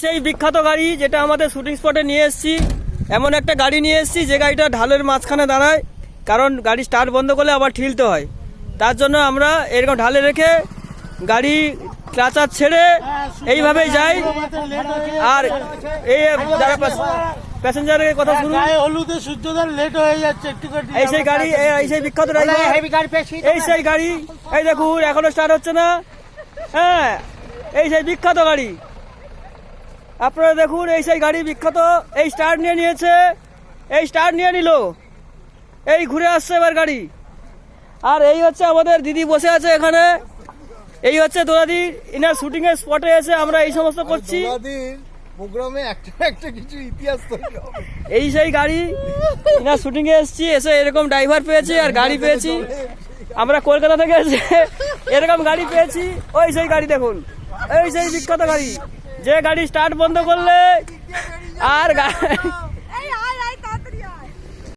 সেই বিখ্যাত গাড়ি যেটা আমাদের শুটিং স্পটে নিয়ে এসেছি, এমন একটা গাড়ি নিয়ে এসেছি যে গাড়িটা ঢালের মাঝখানে দাঁড়ায়, কারণ গাড়ি স্টার্ট বন্ধ করলে আবার ঠিলতে হয়। তার জন্য আমরা এরকম ঢালে রেখে গাড়ি ক্লাচার ছেড়ে এইভাবেই যাই। আর এই যারা প্যাসেঞ্জারের কথা শুনুন, হলুদে সূর্যদার লেট হয়ে যাচ্ছে একটু। এই সেই গাড়ি, এই সেই বিখ্যাত ড্রাইভার, এই সেই গাড়ি। এই দেখুন এখনো স্টার্ট হচ্ছে না। হ্যাঁ, এই সেই বিখ্যাত গাড়ি, আপনারা দেখুন এই সেই গাড়ি বিখ্যাত। এই স্টার্ট নিয়ে নিয়েছে, এই স্টার্ট নিয়ে নিল, এই ঘুরে আসছে এবার গাড়ি। আর এই হচ্ছে আমাদের দিদি বসে আছে এখানে, এই হচ্ছে দোলাদি। ইনার শুটিং এর স্পটে এসে আমরা এই সমস্ত করছি। প্রোগ্রামে একটা কিছু ইতিহাস তৈরি হবে। এই সেই গাড়ি, ইনার শুটিং এ এসেছি, এসে এরকম ড্রাইভার পেয়েছি আর গাড়ি পেয়েছি। আমরা কলকাতা থেকে এসে এরকম গাড়ি পেয়েছি। ওই সেই গাড়ি দেখুন, এই সেই বিখ্যাত গাড়ি, যে গাড়ি স্টার্ট বন্ধ করলে আর